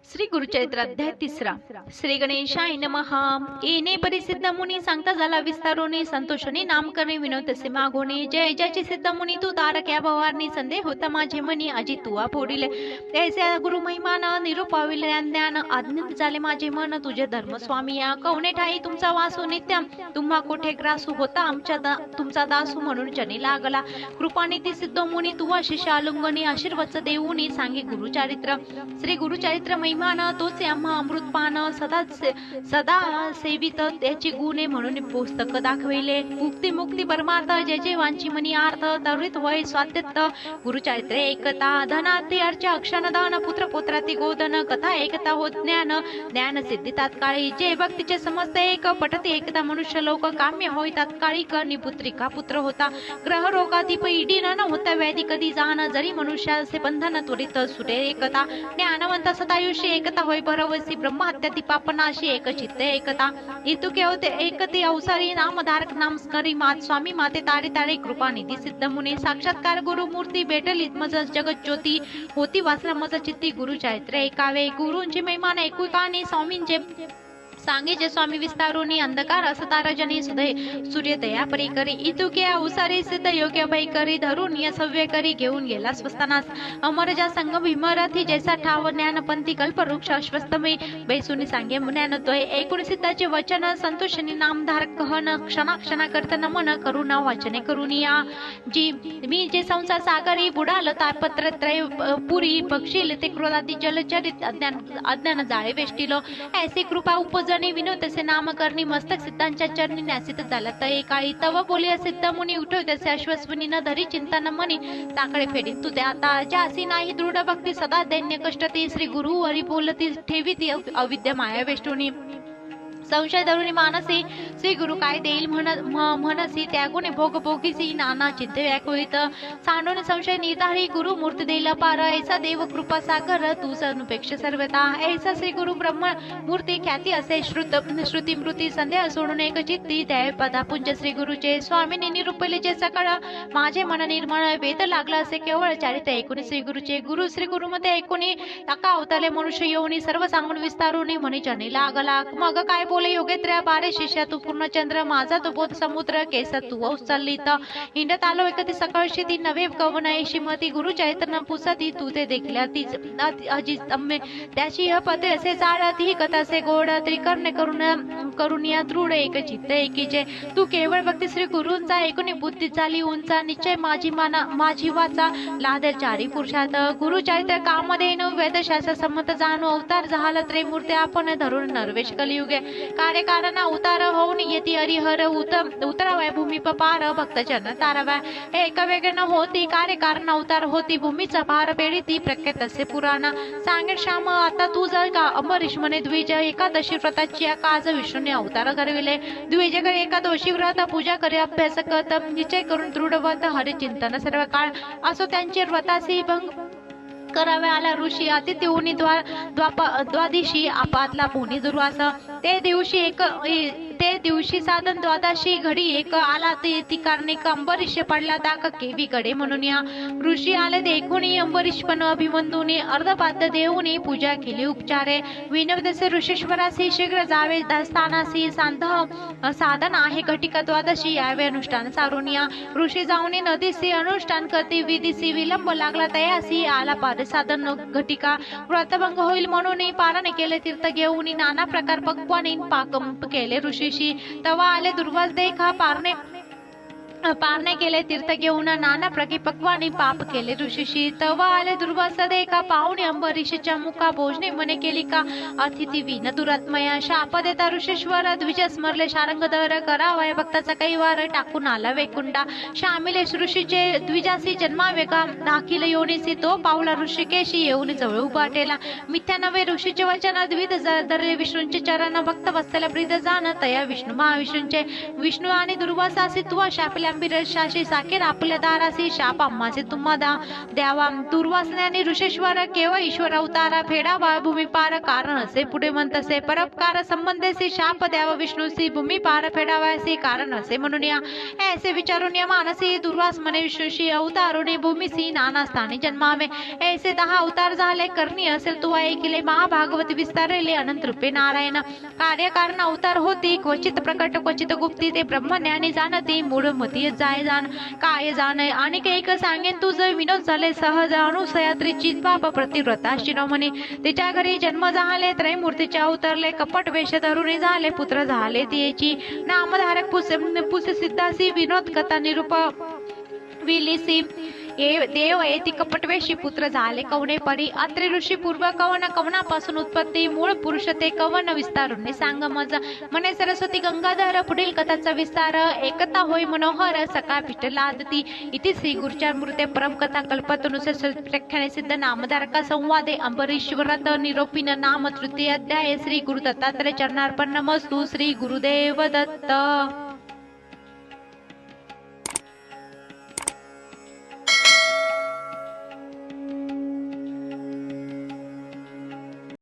श्री गुरुचरित्र अध्याय 3 श्री गणेशाय नमः। येणे परिसिद्ध मुनी सांगता झाला विस्तारोनी संतोषणी नाम करणे विनोद तसे मागोणे। जय जयचे सिद्ध मुनी तू तारक या भवारणी संदेह होता माझे मनी अजी तुवा फोडिले। ऐसे गुरु महिमान निरूप पाविले ज्ञान आज्ञित झाले माझे मन तुझे धर्म स्वामी या। कवणे ठाई तुमचा वासू नित्य तुम्हा कोठे ग्रासू होता आमच्या तुमचा दासू म्हणून जनी लागला। कृपानिधी सिद्ध मुनी तुवा शिष्य अलुंगणी आशीर्वच देऊनी सांगे गुरुचरित्र। श्री गुरुचरित्र महिमान तोचे आम्हा अमृतपान सदा सेवित त्याची गुणे म्हणून पुस्तक दाखविले। मुक्ती परमार्थ जय वांची मनी अर्थ तरुत वय स्वात्यत गुरुचरित्र एकता धनाती अर्च अक्षरदान पुत्र पुत्राती गोदन कथा एकता हो ज्ञान सिद्धी तात्काळी। जे भक्तीचे समस्त एक पटती एकता मनुष्य लोक काम्य होय तात्काळी करणी पुत्रिका पुत्र होता। ग्रह रोगादीप इडीन न होता व्याधी कधी जाण जरी मनुष्याचे बंधन त्वरित सुटे एकता। ज्ञानवंत सदायुष्य एकता होय भरवसी ब्रह्महत्यादी पापनाशी एक चित्त एकता। इतुके होते एकती अवसारी नामधारक नामस्करी मात स्वामी माते तारे तारे कृपानिधी सिद्ध मुनी। साक्षात्कार गुरु मूर्ती भेटली मज जगत ज्योती होती वासला मज चित्ती गुरुचरित्र ऐकावे। गुरूंची महिमान ऐकू कानी स्वामींचे सांगे जे स्वामी विस्तारोनी अंधकार असतार जनी सूर्य दया परी करी। इतुके अवसारी सिद्ध योग्य भय करी धरून या सव्य करी घेऊन गेला स्वस्तानास। अमर जा संग भीमरथी जैसा ठाव ज्ञानपंथी कल्प वृक्ष अश्वस्तमे बैसुनी सांगे ज्ञानद्वय। एकूण सिद्धाचे वचन संतोषणी नामधारक कहन क्षणा क्षणा करत नमन करू न वाचने करून या। जी मी जे संसार सागरी बुडाल तापत्र त्रय पुरी बक्षील ते क्रोधादी जलचरित अज्ञान जाळे वेष्टिलो। ऐसी कृपा उपज विनोद तसे नाम करणी मस्तक सिद्धांच्या चरणी न्यासित झाला। तय काळी तव बोलिया सिद्ध मुनी उठव तसे अश्वस्वनी न धरी चिंता न मनी साकडे फेडी तू आता ज्यासी नाही दृढ भक्ती सदा दैन्य कष्ट ती श्री गुरु हरी बोलती ठेवी ती अविद्या माया वेष्टुनी। संशय धरुणी मानसी श्री गुरु काय देईल म्हणसी त्यागुणे भोग भोगीसी नाना चित्त व्याकुळित। सांडून संशय निर्धारी गुरु मूर्ती देईल पार ऐसा देव कृपा सागर तू अनुपेक्ष सर्वता। ऐसा श्री गुरु ब्रह्म मूर्ती ख्याती असे श्रुती मृती संदेह सोडून एक चित्ती दैव पदा पुंज श्री गुरुचे। स्वामीने निरूपले जे सकळ माझे मन निर्मळ वेद लागला असे केवळ चारित्र ऐकून श्री गुरुचे। गुरु श्री गुरुमध्ये ऐकून टाका अवताले मनुष्य येऊनी सर्व सांगून विस्तारून म्हणे जनी लागला। मग काय बोले योगेत्र्या बारे शिष्या तू पूर्ण चंद्र माझा तो बोध समुद्र केस तू उचललीत। हिंडत आलो एकती सकळशी ती नवे कवन श्रीमती गुरु चैतन्य पुसती तू ते देखल्या ती अजितम्य त्याची पते असे जाळ ती कथा से गोड त्रिकर्णे करून या दृढ एक चित्त एकीचे। तू केवळ भक्ती श्री गुरूंचा ऐकून बुद्धी झाली उंचा निश्चय माझी वाचा लादर चारी पुरुषात। गुरु चरित्र कामधेन वेदशास्त्र संमत जाणू अवतार झाला त्रैमूर्ती आपण धरून नरवेश कलियुगे। कार्यकारण उतार होऊन येती हरिहर उतरावय भूमी पार भक्त चरण तारावय। एक वेगळं होती कार्यकारण अवतार होती भूमीचा भार पेढी ती प्रख्यात असे पुराण सांगे श्याम आता तू जर का अंबरीश म्हणे द्विज एकादशी व्रताची काज विष्णूने अवतार करविले। द्विज कर एकादशी व्रत पूजा करे अभ्यास करत निश्चय करून दृढवत हरिचिंतन सर्व काळ असो त्यांचे व्रतासी भंग करावे आला ऋषी अति तेवणी द्वादिशी आपातला पुणी दुर्वास। ते दिवशी साधन द्वादशी घडी एक आला ती कारणे अंबरीश पडला दाक केवी कडे म्हणून या। ऋषी आले देखुनी अंबरीश पण अभिमंदुनी अर्धपाद्य देऊनी पूजा केली उपचारे। विनवदसे ऋषीश्वरासी शीघ्र जावे स्थानासी साधन आहे घटिका द्वादशी यावे अनुष्ठान सारून या। ऋषी जाऊनी नदीसी अनुष्ठान करते विधीसी विलंब लागला तयासी आला पार साधन घटिका। व्रतभंग होईल म्हणून पाराने केले तीर्थ घेऊन नाना प्रकार पक्वाने पाकम केले ऋषीशी। तवा आले दुर्वास देखा पारणे केले तीर्थ घेऊन नाना प्रकी पक्वाने पाप केले ऋषीशी। तवा आले दुर्वास देखा पाहुणे अंबरीशच्या मुखा भोजने मने केली का अतिथी विन दुरात्मया। शाप देता ऋषीश्वर द्विज स्मरले शारंगधर करावय भक्ताचा कैवार टाकून आला वैकुंडा। शामिले ऋषीचे द्विजासी जन्मावे का दाखिल योनीसी तो पावला ऋषिकेशी येऊन जवळ उभाटेला। मिथ्या नवे ऋषीचे वचन द्विध धरले विष्णूंचे चरण भक्त वत्सल प्रीत जाण तया विष्णू महाविष्णूंचे। विष्णू आणि दुर्वासासी तुवा शापल्या गंभीर शाशी साखेर आपल्या दारासी शाप आम्हाचे तुम्हा द्यावा दुर्वासनाने ऋषेश्वर केवळ ईश्वर अवतारा फेडावा भूमी पार कारण असे पुढे म्हणतसे परोपकार संबंधेसी शाप द्यावा विष्णूसी भूमी पार फेडावासी कारण असे म्हणून या ऐसे विचारून या मानसी दुर्वास म्हणे विष्णूशी अवतारुणी भूमीसी नाना स्थानी जन्मावे ऐसे 10 अवतार झाले करणी असेल तू ऐकिले महाभागवत विस्तारले अनंत रूपे नारायण कार्यकारण अवतार होती क्वचित प्रकट क्वचित गुप्ती ते ब्रह्मज्ञानी जाणती मूळ मती जाय जाण काय जाण आणि एक सांगेन तुझं विनोद झाले सहज अनुसयात्रीची बाप प्रतिव्रता शिरोमणी तिच्या घरी जन्म झाले त्रैमूर्तीचे अवतरले कपट वेश धरुणी झाले पुत्र झाले तिची नामधारक पुसे सिद्धासी विनोद कथा निरूप विलिसी देव येती कपटवेशी पुत्र झाले कवने परी अत्रि ऋषी पूर्व कवन कवनापासून उत्पत्ती मूळ पुरुष ते कवन विस्तारून सांग मज म्हणे सरस्वती गंगाधर पुढील कथाचा विस्तार एकता होय मनोहर सका पिठलादती इति श्री गुरुचार मूर्ते परम कथा कल्पतनुसार व्याख्याने सिद्ध नामधारका संवादे अंबरीश्वरात निरोपीन नाम तृतीय अध्याय श्री गुरु दत्तात्रय चरणार्पण नमस्तु श्री गुरुदेव दत्त।